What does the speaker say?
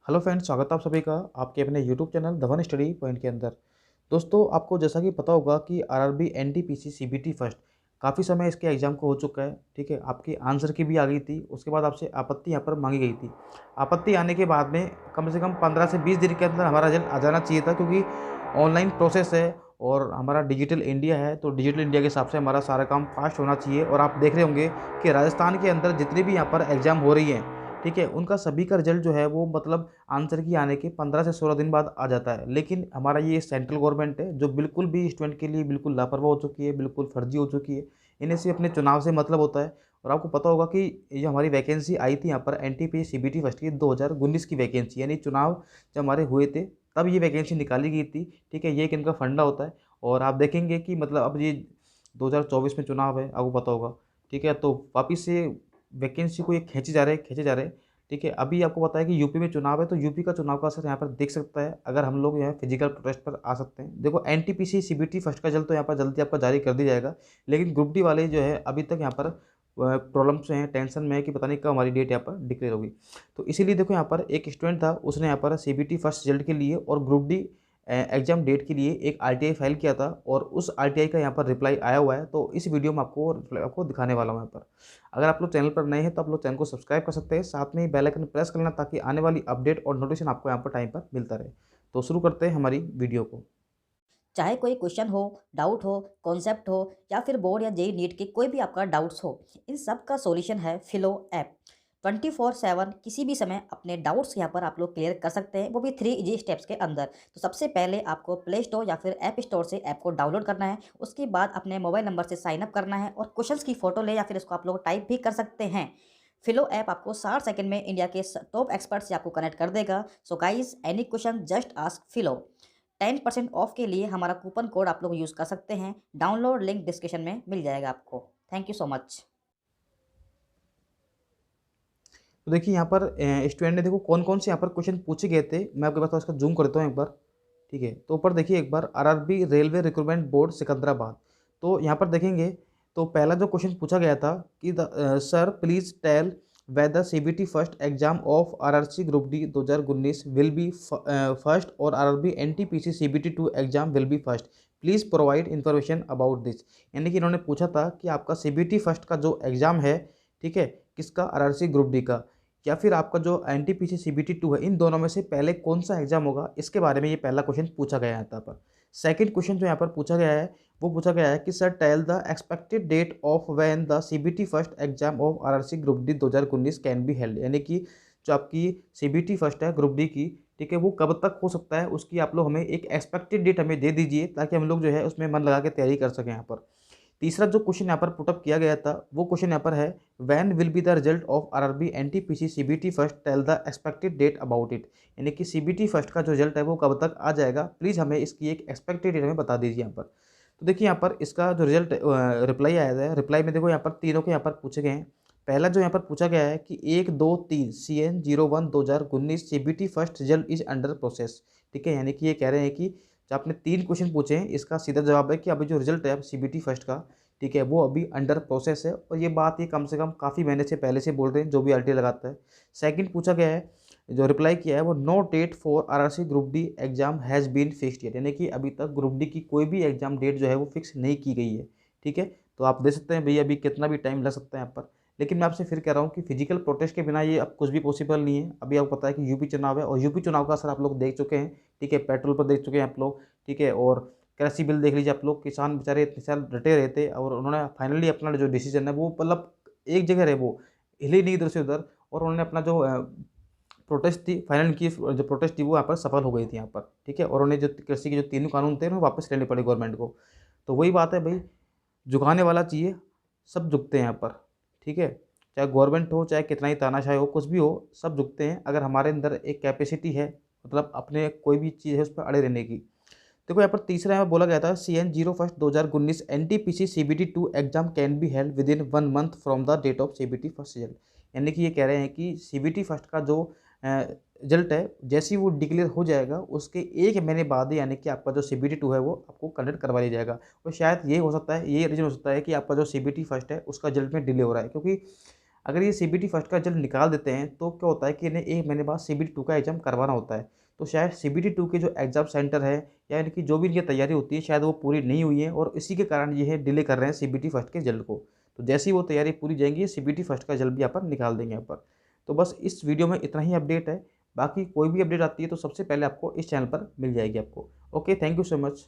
Hello friends, स्वागत है आप सभी का आपके अपने YouTube channel Dhawan study point के अंदर। दोस्तों, आपको जैसा कि पता होगा कि आरआरबी एनटीपीसी सीबीटी फर्स्ट काफ़ी समय इसके एग्ज़ाम को हो चुका है। ठीक है, आपकी आंसर की भी आ गई थी। उसके बाद आपसे आपत्ति यहाँ पर मांगी गई थी। आपत्ति आने के बाद में कम से कम 15 से 20 दिन के अंदर हमारा रिजल्ट आ जाना चाहिए था, क्योंकि ऑनलाइन प्रोसेस है और हमारा डिजिटल इंडिया है। तो डिजिटल इंडिया के हिसाब से हमारा सारा काम फास्ट होना चाहिए। और आप देख रहे होंगे कि राजस्थान के अंदर जितनी भी यहाँ पर एग्ज़ाम हो रही हैं, ठीक है, उनका सभी का रिजल्ट जो है वो मतलब आंसर की आने के 15 से 16 दिन बाद आ जाता है। लेकिन हमारा ये सेंट्रल गवर्नमेंट है जो बिल्कुल भी स्टूडेंट के लिए बिल्कुल लापरवाह हो चुकी है, बिल्कुल फर्जी हो चुकी है। इन्हें सिर्फ अपने चुनाव से मतलब होता है। और आपको पता होगा कि ये हमारी वैकेंसी आई थी यहाँ पर एनटीपी सीबीटी फर्स्ट की 2019 की वैकेंसी, यानी चुनाव जब हमारे हुए थे तब ये वैकेंसी निकाली गई थी। ठीक है, ये एक इनका फंडा होता है। और आप देखेंगे कि मतलब अब ये 2024 में चुनाव है, आपको पता होगा। ठीक है, तो वापिस से वैकेंसी को ये खींचे जा रहे हैं, खींचे जा रहे हैं। ठीक है, अभी आपको पता है कि यूपी में चुनाव है, तो यूपी का चुनाव का असर यहाँ पर देख सकता है अगर हम लोग यहाँ फिजिकल प्रोटेस्ट पर आ सकते हैं। देखो, एनटीपीसी सीबीटी फर्स्ट का रिजल्ट तो यहाँ पर जल्दी आपका जारी कर दिया जाएगा। लेकिन ग्रुप डी वाले जो है अभी तक यहाँ पर प्रॉब्लम्स हैं, टेंशन में है कि पता नहीं कब हमारी डेट यहाँ पर डिक्लेयर होगी। तो इसीलिए देखो, यहाँ पर एक स्टूडेंट था, उसने यहाँ पर सीबीटी फर्स्ट रिजल्ट के लिए और ग्रुप डी एग्जाम डेट के लिए एक आरटीआई फाइल किया था, और उस आरटीआई का यहाँ पर रिप्लाई आया हुआ है। तो इस वीडियो में आपको दिखाने वाला हूँ यहाँ पर। अगर आप लोग चैनल पर नए हैं तो आप लोग चैनल को सब्सक्राइब कर सकते हैं, साथ में ही बेल आइकन प्रेस कर लेना ताकि आने वाली अपडेट और नोटिफिकेशन आपको यहाँ पर टाइम पर मिलता रहे। तो शुरू करते हैं हमारी वीडियो को। चाहे कोई क्वेश्चन हो, डाउट हो, कॉन्सेप्ट हो या फिर बोर्ड या जेईई नीट के कोई भी आपका डाउट्स हो, इन सब का सॉल्यूशन है फिलो ऐप। 24/7 किसी भी समय अपने डाउट्स यहाँ पर आप लोग क्लियर कर सकते हैं, वो भी 3 इजी स्टेप्स के अंदर। तो सबसे पहले आपको प्ले स्टोर या फिर ऐप स्टोर से ऐप को डाउनलोड करना है। उसके बाद अपने मोबाइल नंबर से साइन अप करना है और क्वेश्चंस की फोटो ले या फिर इसको आप लोग टाइप भी कर सकते हैं। फिलो ऐप आपको 60 सेकंड में इंडिया के टॉप एक्सपर्ट से आपको कनेक्ट कर देगा। So guys, any question just ask फिलो। 10% of के लिए हमारा कूपन कोड आप लोग यूज़ कर सकते हैं। डाउनलोड लिंक डिस्क्रिप्शन में मिल जाएगा आपको। Thank you so much. तो देखिए, यहाँ पर स्टूडेंट ने देखो कौन कौन से यहाँ पर क्वेश्चन पूछे गए थे। मैं आपके पास इसका जूम करता हूँ एक बार। ठीक है, तो ऊपर देखिए एक बार, RRB railway recruitment board Secunderabad. तो यहाँ पर देखेंगे तो पहला जो क्वेश्चन पूछा गया था कि sir please tell whether CBT first exam of RRC group D 2019 will be first और RRB NTPC CBT 2 exam will be first, please provide information about this. यानी कि इन्होंने पूछा था कि आपका सीबीटी फर्स्ट का जो एग्ज़ाम है, ठीक है, किसका, आरआरसी ग्रुप डी का, या फिर आपका जो एनटीपीसी सीबीटी 2 है, इन दोनों में से पहले कौन सा एग्जाम होगा, इसके बारे में ये पहला क्वेश्चन पूछा गया है यहाँ पर। सेकंड क्वेश्चन जो यहाँ पर पूछा गया है वो पूछा गया है कि sir tell the expected date of when the CBT first exam of RRC group D 2019 can be held. यानी कि जो आपकी सीबीटी फर्स्ट है ग्रुप डी की, ठीक है, वो कब तक हो सकता है, उसकी आप लोग हमें एक एक्सपेक्टेड डेट हमें दे दीजिए ताकि हम लोग जो है उसमें मन लगा के तैयारी कर सकें यहाँ पर। तीसरा जो क्वेश्चन यहाँ पर पुटअप किया गया था वो क्वेश्चन यहाँ पर है, when will be the result of RRB NTPC CBT first, tell the expected date about it. यानी कि सीबीटी फर्स्ट का जो रिजल्ट है वो कब तक आ जाएगा, प्लीज़ हमें इसकी एक एक्सपेक्टेड डेट हमें बता दीजिए यहाँ पर। तो देखिए, यहाँ पर इसका जो रिजल्ट रिप्लाई आया है, रिप्लाई में देखो यहाँ पर तीनों के यहाँ पर पूछे गए हैं। पहला जो यहाँ पर पूछा गया है कि 1, 2, 3 CN01 2019 CBT first result is under process. ठीक है, यानी कि ये कह रहे हैं कि जो आपने 3 क्वेश्चन पूछे हैं, इसका सीधा जवाब है कि अभी जो रिजल्ट है सीबीटी फर्स्ट का, ठीक है, वो अभी अंडर प्रोसेस है। और ये बात ये कम से कम काफ़ी महीने से पहले से बोल रहे हैं जो भी आरटीआई लगाता है। सेकंड पूछा गया है, जो रिप्लाई किया है वो, no date for RRC group D exam has been fixed yet. यानी कि अभी तक ग्रुप डी की कोई भी एग्जाम डेट जो है वो फिक्स नहीं की गई है। ठीक है, तो आप दे सकते हैं भैया अभी कितना भी टाइम लग सकता है यहाँ पर। लेकिन मैं आपसे फिर कह रहा हूँ कि फिजिकल प्रोटेस्ट के बिना ये अब कुछ भी पॉसिबल नहीं है। अभी आपको पता है कि यूपी चुनाव है और यूपी चुनाव का असर आप लोग देख चुके हैं। ठीक है, पेट्रोल पर देख चुके हैं आप लोग। ठीक है, और कृषि बिल देख लीजिए आप लोग, किसान बेचारे इतने साल डटे रहते और उन्होंने फाइनली अपना जो डिसीजन है वो मतलब एक जगह रहे, वो हिले नहीं इधर से उधर, और उन्होंने अपना जो प्रोटेस्ट थी फाइनल की, जो प्रोटेस्ट थी वो यहाँ पर सफल हो गई थी यहाँ पर। ठीक है, और उन्हें जो कृषि के जो तीनों कानून थे उन्हें वापस लेने पड़े गवर्नमेंट को। तो वही बात है भाई, झुकाने वाला चाहिए, सब झुकते हैं यहाँ पर। ठीक है, चाहे गवर्नमेंट हो, चाहे कितना ही तानाशाही हो, कुछ भी हो, सब झुकते हैं अगर हमारे अंदर एक कैपेसिटी है, मतलब अपने कोई भी चीज़ है उस पर अड़े रहने की। देखो, यहाँ पर तीसरा यहाँ बोला गया था, CN01 2019 NTPC CBT 2 exam can be held within 1 month from the date of CBT first result. यानी कि ये कह रहे हैं कि सीबीटी फर्स्ट का जो रिजल्ट है जैसे ही वो डिक्लेयर हो जाएगा उसके 1 महीने बाद, यानी कि आपका जो सीबीटी 2 है वो आपको कंडक्ट करवा लिया जाएगा। और शायद ये हो सकता है, ये रीजन हो सकता है कि आपका जो सीबीटी फर्स्ट है उसका रिजल्ट में डिले हो रहा है, क्योंकि अगर ये CBT फर्स्ट का रिजल्ट निकाल देते हैं तो क्या होता है कि इन्हें 1 महीने बाद CBT 2 का एग्ज़ाम करवाना होता है। तो शायद CBT 2 के जो एग्ज़ाम सेंटर है या इनकी जो भी इनकी तैयारी होती है शायद वो पूरी नहीं हुई है और इसी के कारण ये डिले कर रहे हैं CBT फर्स्ट के रिजल्ट को। तो जैसे ही वो तैयारी पूरी जाएँगी, CBT फर्स्ट का रिजल्ट भी यहाँ पर निकाल देंगे यहाँ पर। तो बस इस वीडियो में इतना ही अपडेट है। बाकी कोई भी अपडेट आती है तो सबसे पहले आपको इस चैनल पर मिल जाएगी आपको। Okay, thank you so much.